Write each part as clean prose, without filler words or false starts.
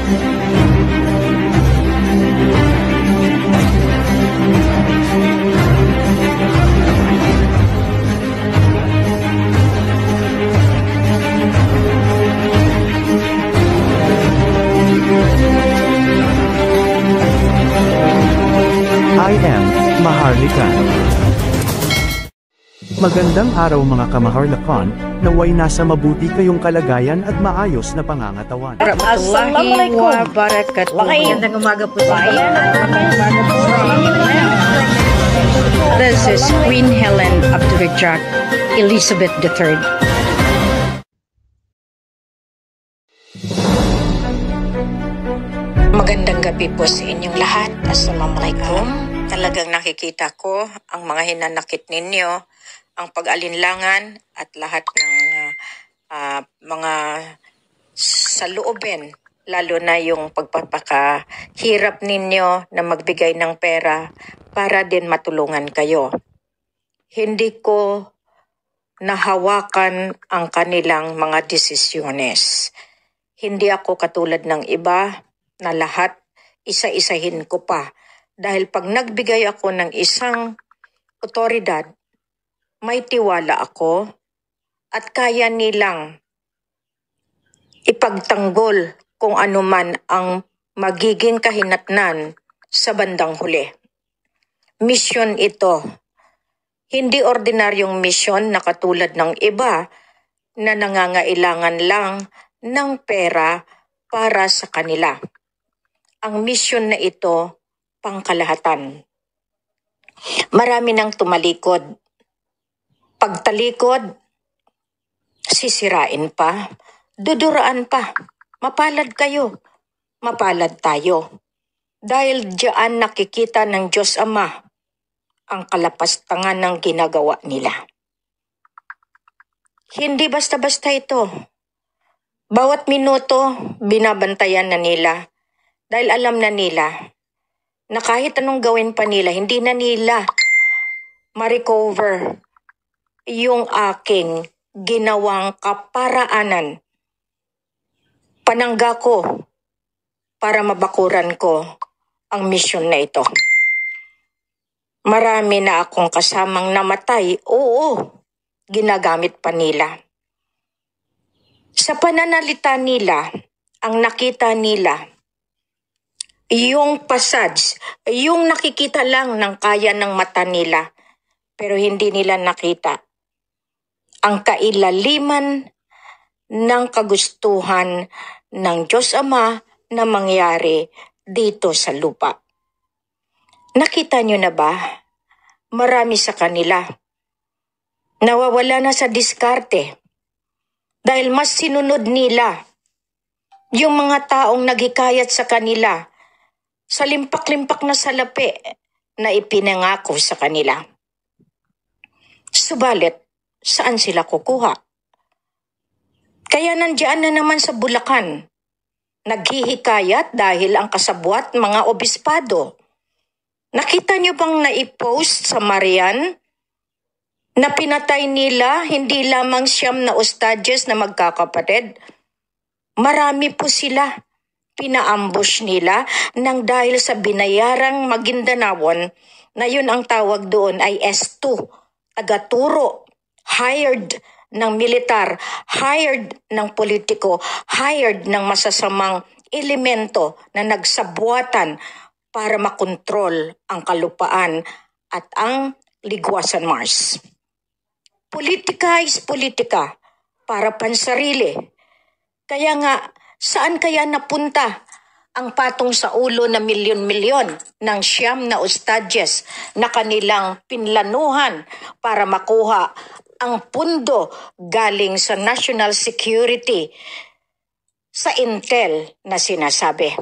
I am Maharlika. Magandang araw mga kamaharlakan, naway nasa mabuti kayong kalagayan at maayos na pangangatawan. Assalamualaikum wabarakatuh. Magandang umaga po sa inyo. This is Queen Helen Abdurrahman Elizabeth III. Magandang gabi po sa inyong lahat. Assalamualaikum. Talagang nakikita ko ang mga hinanakit ninyo, ang pag-alinlangan at lahat ng mga saloobin, lalo na yung pagpapakahirap ninyo na magbigay ng pera para din matulungan kayo. Hindi ko nahawakan ang kanilang mga desisyones. Hindi ako katulad ng iba na lahat isa-isahin ko pa. Dahil pag nagbigay ako ng isang otoridad, may tiwala ako at kaya nilang ipagtanggol kung ano man ang magiging kahinatnan sa bandang huli. Misyon ito. Hindi ordinaryong misyon na katulad ng iba na nangangailangan lang ng pera para sa kanila. Ang misyon na ito, pangkalahatan. Marami nang tumalikod. Pagtalikod, sisirain pa, duduraan pa. Mapalad kayo, mapalad tayo. Dahil diyan nakikita ng Diyos Ama ang kalapastangan ng ginagawa nila. Hindi basta-basta ito. Bawat minuto, binabantayan na nila. Dahil alam na nila na kahit anong gawin pa nila, hindi na nila ma-recover yung aking ginawang kaparaanan. Panangga ko para mabakuran ko ang misyon na ito. Marami na akong kasamang namatay, oo, ginagamit pa nila. Sa pananalita nila, ang nakita nila, yung passage, yung nakikita lang ng kaya ng mata nila, pero hindi nila nakita ang kailaliman ng kagustuhan ng Diyos Ama na mangyari dito sa lupa. Nakita nyo na ba? Marami sa kanila nawawala na sa diskarte dahil mas sinunod nila yung mga taong naghikayat sa kanila sa limpak-limpak na salapi na ipinangako sa kanila. Subalit, saan sila kukuha? Kaya nandiyan na naman sa Bulacan, naghihikayat dahil ang kasabwat mga obispado. Nakita niyo bang naipost sa Marian na pinatay nila hindi lamang 9 na ustadyes na magkakapatid? Marami po sila. Pina-ambush nila nang dahil sa binayarang Maguindanawon na yun ang tawag doon ay S2, taga-turo, hired ng militar, hired ng politiko, hired ng masasamang elemento na nagsabuatan para makontrol ang kalupaan at ang ligwasan Mars. Politika is politika para pansarili. Kaya nga, saan kaya napunta ang patong sa ulo na milyon-milyon ng 9 na ustadyes na kanilang pinlanuhan para makuha ang pundo galing sa national security sa intel na sinasabi?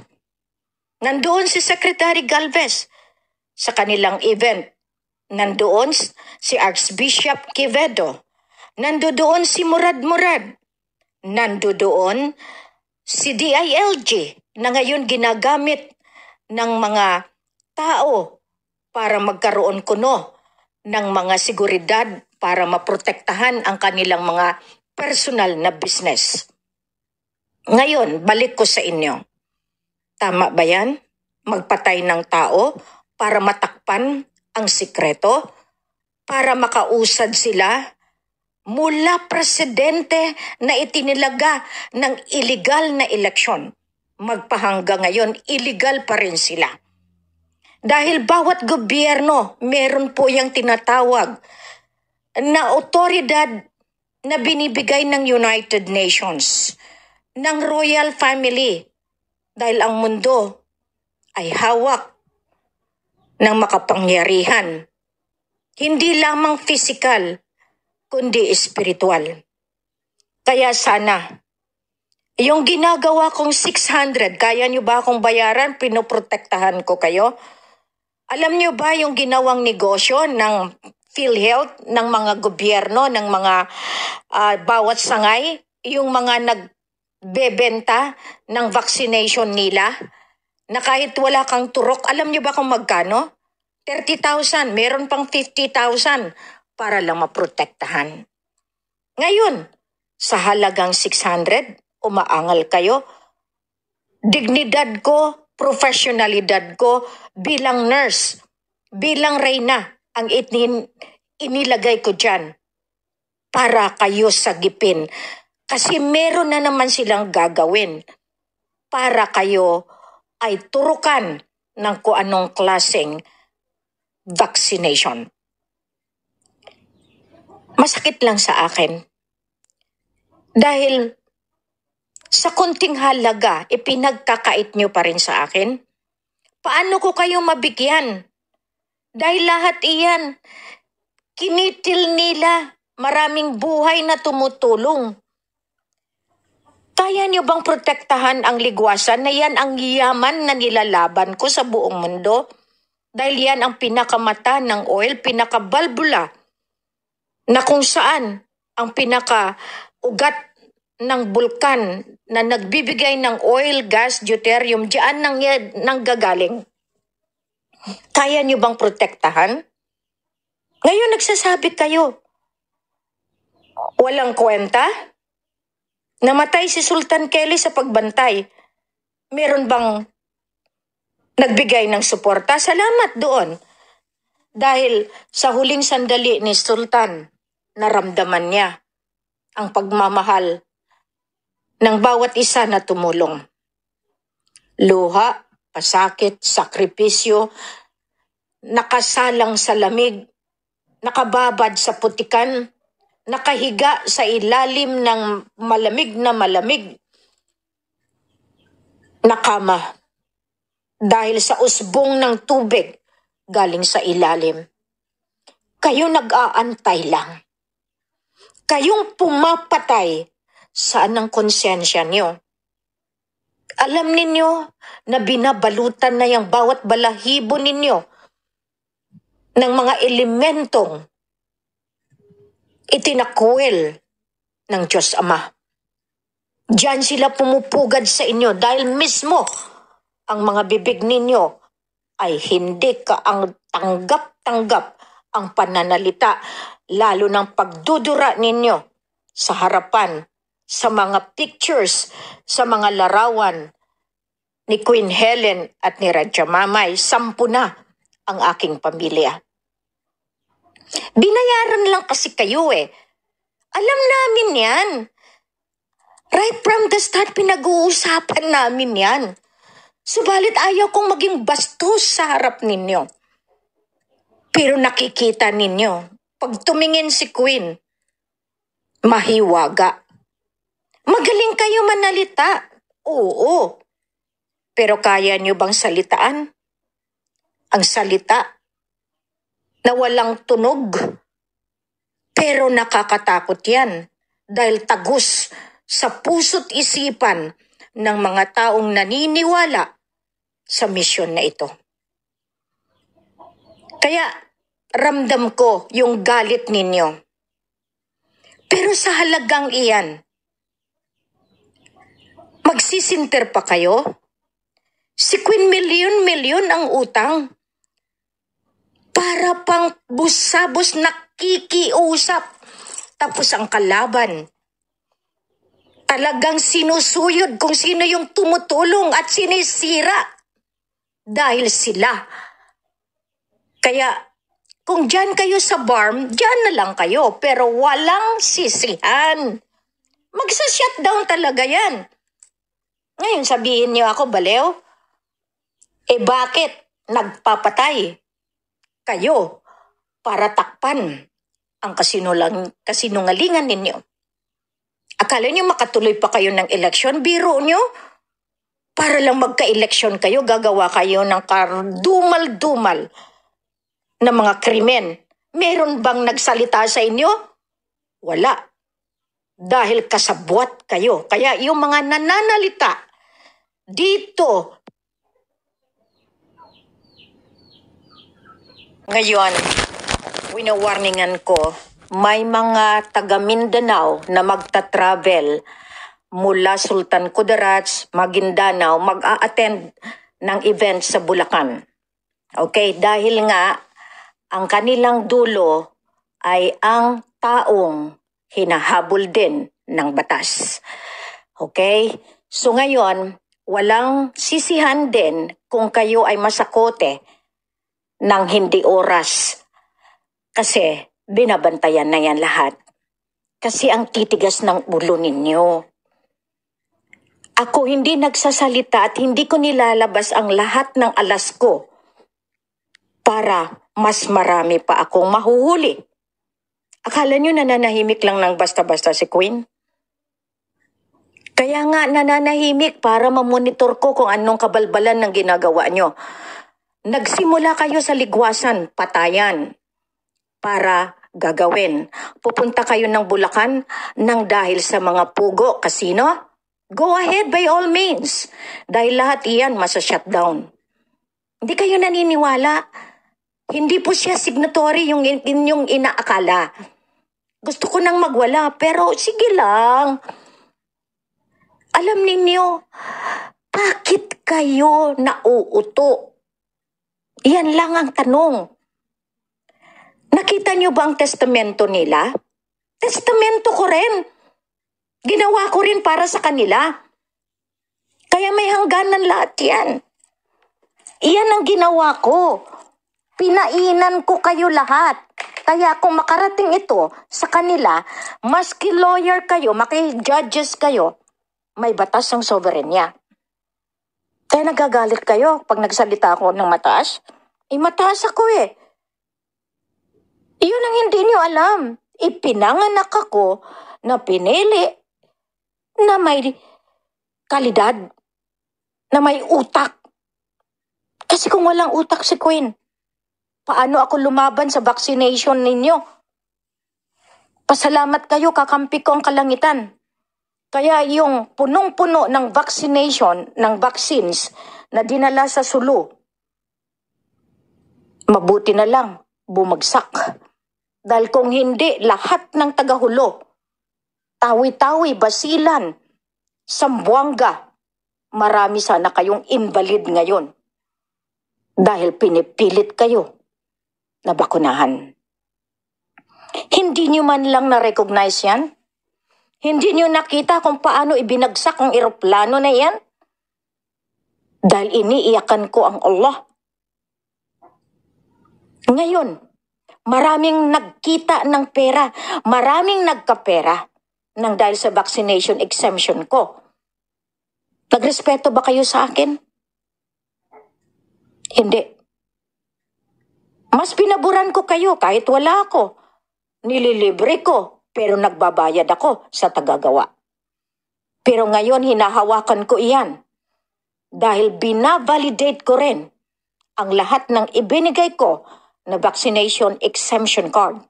Nandoon si Secretary Galvez sa kanilang event. Nandoon si Archbishop Quevedo. Nandoon si Murad. Nandoon si DILG na ngayon ginagamit ng mga tao para magkaroon kuno ng mga seguridad para maprotektahan ang kanilang mga personal na business. Ngayon, balik ko sa inyo. Tama ba yan? Magpatay ng tao para matakpan ang sikreto? Para makausad sila mula presidente na itinilaga ng illegal na eleksyon. Magpahanggang ngayon, illegal pa rin sila. Dahil bawat gobyerno, meron po yung tinatawag na otoridad na binibigay ng United Nations, ng royal family, dahil ang mundo ay hawak ng makapangyarihan. Hindi lamang physical, kundi espiritual. Kaya sana, yung ginagawa kong 600, kaya nyo ba akong bayaran? Pinoprotektahan ko kayo. Alam nyo ba yung ginawang negosyo ng PhilHealth, ng mga gobyerno, ng mga bawat sangay, yung mga nagbebenta ng vaccination nila, na kahit wala kang turok, alam nyo ba kung magkano? 30,000, meron pang 50,000 para lang maprotektahan. Ngayon, sa halagang 600, umaangal kayo. Dignidad ko, profesionalidad ko bilang nurse, bilang reyna, ang inilagay ko dyan para kayo sagipin. Kasi meron na naman silang gagawin para kayo ay turukan ng kung anong klaseng vaccination. Masakit lang sa akin. Dahil sa konting halaga, ipinagkakait nyo pa rin sa akin. Paano ko kayo mabigyan? Dahil lahat iyan, kinitil nila, maraming buhay na tumutulong. Kaya nyo bang protektahan ang ligwasan na yan ang yaman na nilalaban ko sa buong mundo? Dahil yan ang pinakamata ng oil, pinakabalbula, na kung saan ang pinakaugat ng bulkan na nagbibigay ng oil, gas, deuterium, diyan nang gagaling. Kaya niyo bang protektahan? Ngayon nagsasabi kayo, walang kwenta? Namatay si Sultan Kelly sa pagbantay. Meron bang nagbigay ng suporta? Salamat doon. Dahil sa huling sandali ni Sultan, naramdaman niya ang pagmamahal ng bawat isa na tumulong. Luha, pasakit, sakripisyo, nakasalang sa lamig, nakababad sa putikan, nakahiga sa ilalim ng malamig na kama dahil sa usbong ng tubig galing sa ilalim. Kayo nag-aantay lang. Kayong pumapatay, saan ang konsensya niyo? Alam ninyo na binabalutan na yung bawat balahibo ninyo ng mga elementong itinakwil ng Diyos Ama. Diyan sila pumupugad sa inyo dahil mismo ang mga bibig ninyo ay hindi ka ang tanggap-tanggap ang pananalita, lalo ng pagdudura ninyo sa harapan, sa mga pictures, sa mga larawan ni Queen Helen at ni Radya Mamay. 10 na ang aking pamilya. Binayaran lang kasi kayo eh. Alam namin yan. Right from the start, pinag-uusapan namin yan. Subalit ayaw kong maging bastos sa harap ninyo. Pero nakikita ninyo, pag tumingin si Queen, mahiwaga. Magaling kayo manalita. Oo. Pero kaya nyo bang salitaan? Ang salita na walang tunog. Pero nakakatakot yan dahil tagus sa puso't isipan ng mga taong naniniwala sa misyon na ito. Kaya ramdam ko yung galit ninyo. Pero sa halagang iyan, magsisinter pa kayo? Si Queen milyon-milyon ang utang. Para pang busabos nakikiusap. Tapos ang kalaban, Talagang sinusuyod kung sino yung tumutulong at sinisira. Dahil sila. Kaya, kung dyan kayo sa barm, dyan na lang kayo. Pero walang sisihan. Magsa-shutdown talaga yan. Ngayon sabihin niyo ako, baliw? Bakit nagpapatay kayo para takpan ang kasinungalingan ninyo? Akala niyo makatuloy pa kayo ng eleksyon? Biro niyo? Para lang magka-eleksyon kayo, gagawa kayo ng dumal-dumal na mga krimen. Meron bang nagsalita sa inyo? Wala. Dahil kasabwat kayo. Kaya yung mga nananalita dito, ngayon, winawarningan ko, may mga taga Mindanao na magta-travel mula Sultan Kudarat, Maguindanao, mag-a-attend ng event sa Bulacan. Okay, dahil nga ang kanilang dulo ay ang taong hinahabol din ng batas. Okay? So ngayon, walang sisihan din kung kayo ay masakote ng hindi oras. Kasi binabantayan na yan lahat. Kasi ang titigas ng ulo ninyo. Ako hindi nagsasalita at hindi ko nilalabas ang lahat ng alas ko para mas marami pa akong mahuhuli. Akala nyo nananahimik lang ng basta-basta si Queen? Kaya nga nananahimik para mamonitor ko kung anong kabalbalan ng ginagawa nyo. Nagsimula kayo sa ligwasan, patayan, para gagawin. Pupunta kayo ng Bulacan nang dahil sa mga pugo, kasino? Go ahead by all means. Dahil lahat iyan masa-shutdown. Hindi kayo naniniwala. Hindi po siya signatory yung inyong inaakala. Gusto ko nang magwala, pero sige lang. Alam ninyo, bakit kayo nauuto? Yan lang ang tanong. Nakita niyo ba ang testamento nila? Testamento ko rin. Ginawa ko rin para sa kanila. Kaya may hangganan lahat yan. Iyan ang ginawa ko. Pinainan ko kayo lahat. Kaya kung makarating ito sa kanila, maski lawyer kayo, maki-judges kayo, may batas ang soberenya. Kaya nagagalit kayo pag nagsalita ako ng mataas. Mataas ako eh. Iyon ang hindi niyo alam. Ipinanganak ako na pinili na may kalidad, na may utak. Kasi kung walang utak si Queen, paano ako lumaban sa vaccination ninyo? Pasalamat kayo, kakampi ko ang kalangitan. Kaya yung punong-puno ng vaccination, ng vaccines na dinala sa Sulu, mabuti na lang, bumagsak. Dahil kung hindi, lahat ng tagahulo, Tawi-Tawi, Basilan, Sambuanga, marami sana kayong invalid ngayon. Dahil pinipilit kayo na bakunahan. Hindi nyo man lang na-recognize yan? Hindi nyo nakita kung paano ibinagsak ang eroplano na yan? Dahil iniiyakan ko ang Allah. Ngayon, maraming nagkita ng pera, maraming nagkapera nang dahil sa vaccination exemption ko. Nagrespeto ba kayo sa akin? Hindi. Mas pinaburan ko kayo kahit wala ako. Nililibre ko, pero nagbabayad ako sa tagagawa. Pero ngayon hinahawakan ko iyan dahil binavalidate ko rin ang lahat ng ibinigay ko na vaccination exemption card.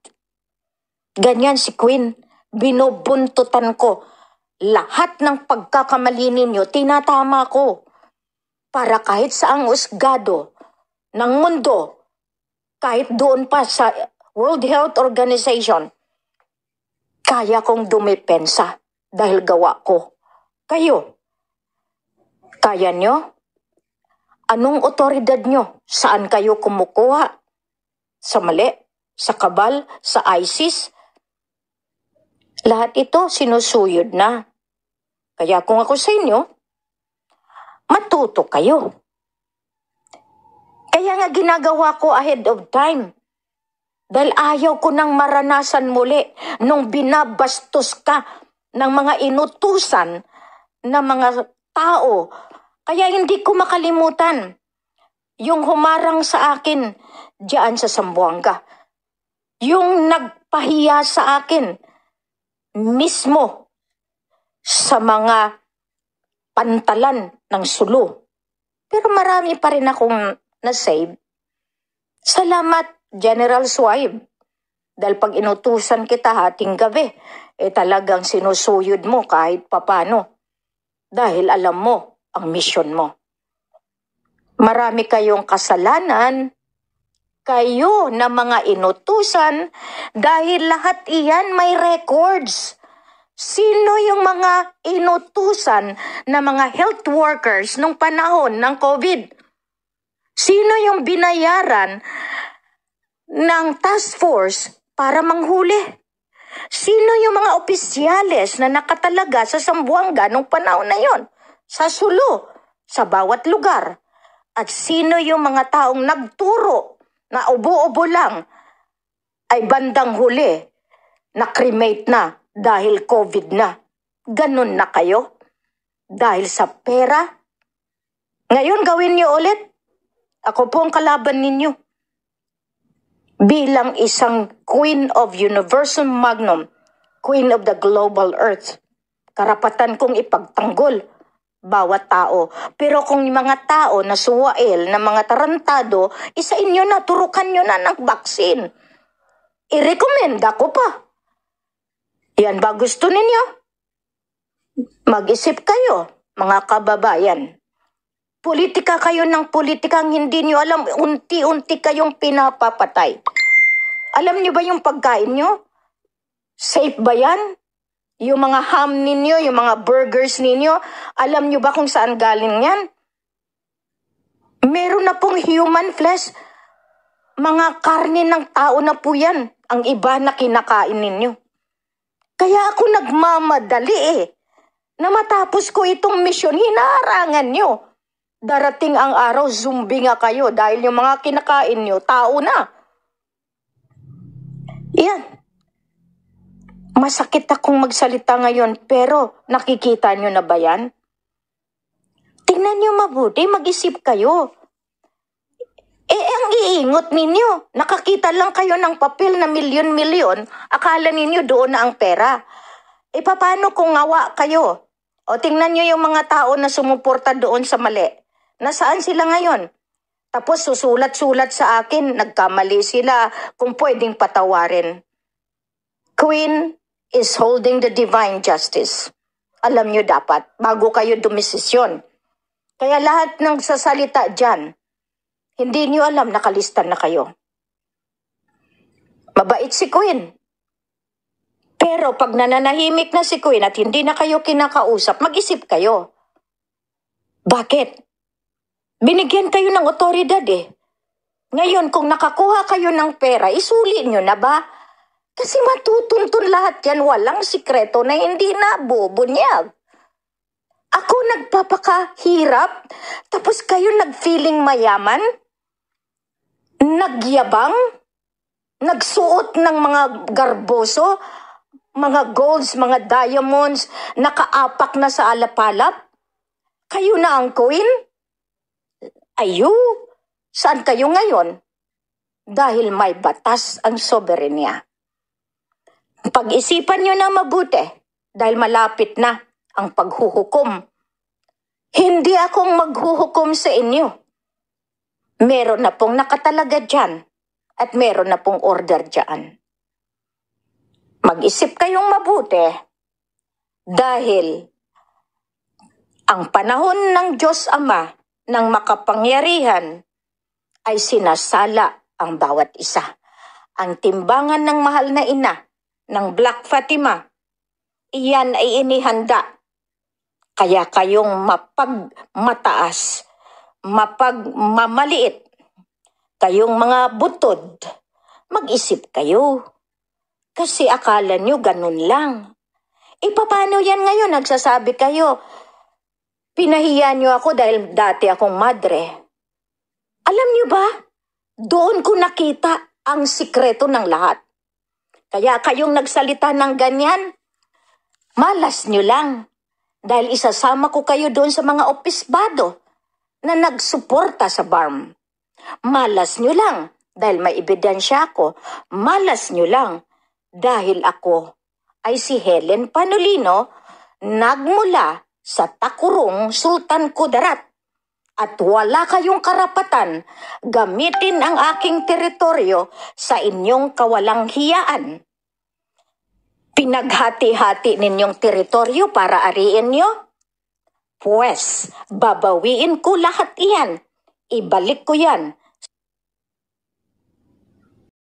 Ganyan si Queen, binubuntutan ko. Lahat ng pagkakamali ninyo, tinatama ko. Para kahit saang usgado ng mundo, kahit doon pa sa World Health Organization, kaya kong dumipensa dahil gawa ko. Kayo, kaya nyo? Anong otoridad nyo? Saan kayo kumukuha? Sa mali? Sa kabal? Sa ISIS? Lahat ito sinusuyod na. Kaya kung ako sa inyo, matuto kayo. Kaya nga ginagawa ko ahead of time. Dahil ayaw ko nang maranasan muli nung binabastos ka ng mga inutusan na mga tao. Kaya hindi ko makalimutan yung humarang sa akin diyan sa Zamboanga. Yung nagpahiya sa akin mismo sa mga pantalan ng Sulu. Pero marami pa rin akong na-save. Salamat, General Swibe. Dahil pag inutusan kita hating gabi, talagang sinusuyod mo kahit papano. Dahil alam mo ang mission mo. Marami kayong kasalanan, kayo na mga inutusan, dahil lahat iyan may records. Sino yung mga inutusan na mga health workers nung panahon ng COVID? Sino yung binayaran ng task force para manghuli? Sino yung mga opisyales na nakatalaga sa Zamboanga nung panahon na yon? Sa Sulu, sa bawat lugar. At sino yung mga taong nagturo na ubo-ubo lang ay bandang huli na cremate na dahil COVID na? Ganun na kayo? Dahil sa pera? Ngayon gawin niyo ulit. Ako po ang kalaban ninyo. Bilang isang Queen of Universum Magnum, Queen of the Global Earth, karapatan kong ipagtanggol bawat tao. Pero kung yung mga tao na suwail, na mga tarantado, isa inyo na, turukan nyo na ng vaccine. I-recommenda ko pa. Yan ba gusto ninyo? Mag-isip kayo, mga kababayan. Politika kayo ng politikang hindi nyo alam, unti-unti kayong pinapapatay. Alam nyo ba yung pagkain nyo? Safe ba yan? Yung mga ham ninyo, yung mga burgers ninyo, alam nyo ba kung saan galing yan? Meron na pong human flesh. Mga karne ng tao na po yan. Ang iba na kinakain ninyo. Kaya ako nagmamadali na matapos ko itong misyon, hinaharangan nyo. Darating ang araw, zombie nga kayo dahil yung mga kinakain nyo, tao na. Yan. Masakit akong magsalita ngayon, pero nakikita nyo na ba yan? Tingnan nyo mabuti, mag-isip kayo. Ang iingot ninyo, nakakita lang kayo ng papel na milyon-milyon, akala ninyo doon na ang pera. Paano kung ngawa kayo? O tingnan nyo yung mga tao na sumuporta doon sa mali. Nasaan sila ngayon? Tapos susulat-sulat sa akin, nagkamali sila, kung pwedeng patawarin. Queen is holding the divine justice. Alam nyo dapat, bago kayo dumisisyon. Kaya lahat ng sasalita dyan, hindi nyo alam, nakalista na kayo. Mabait si Queen. Pero pag nananahimik na si Queen at hindi na kayo kinakausap, mag-isip kayo. Bakit? Binigyan kayo ng otoridad Ngayon, kung nakakuha kayo ng pera, isuli nyo na ba? Kasi matutuntun lahat yan, walang sikreto na hindi nabubunyag. Ako nagpapakahirap, tapos kayo nag-feeling mayaman, nagyabang, nagsuot ng mga garboso, mga golds, mga diamonds, nakaapak na sa alapalap. Kayo na ang queen? Ayo, saan kayo ngayon? Dahil may batas ang soberenya. Pag-isipan nyo na mabuti dahil malapit na ang paghuhukom. Hindi akong maghuhukom sa inyo. Meron na pong nakatalaga dyan at meron na pong order dyan. Mag-isip kayong mabuti dahil ang panahon ng Diyos Ama ng makapangyarihan ay sinasala ang bawat isa. Ang timbangan ng mahal na ina ng Black Fatima, iyan ay inihanda. Kaya kayong mapagmataas, mapagmamaliit, kayong mga butod, mag-isip kayo. Kasi akala nyo ganun lang. Paano yan ngayon? Nagsasabi kayo, pinahiya niyo ako dahil dati akong madre. Alam niyo ba, doon ko nakita ang sikreto ng lahat. Kaya kayong nagsalita ng ganyan, malas niyo lang. Dahil isasama ko kayo doon sa mga opispado na nagsuporta sa BARM. Malas niyo lang dahil may ebidensya ako. Malas niyo lang dahil ako ay si Helen Panolino, nagmula sa Takurong, Sultan Kudarat. At wala kayong karapatan gamitin ang aking teritoryo sa inyong kawalang hiyaan. Pinaghati-hati ninyong teritoryo para ariin nyo? Pues, babawiin ko lahat iyan. Ibalik ko yan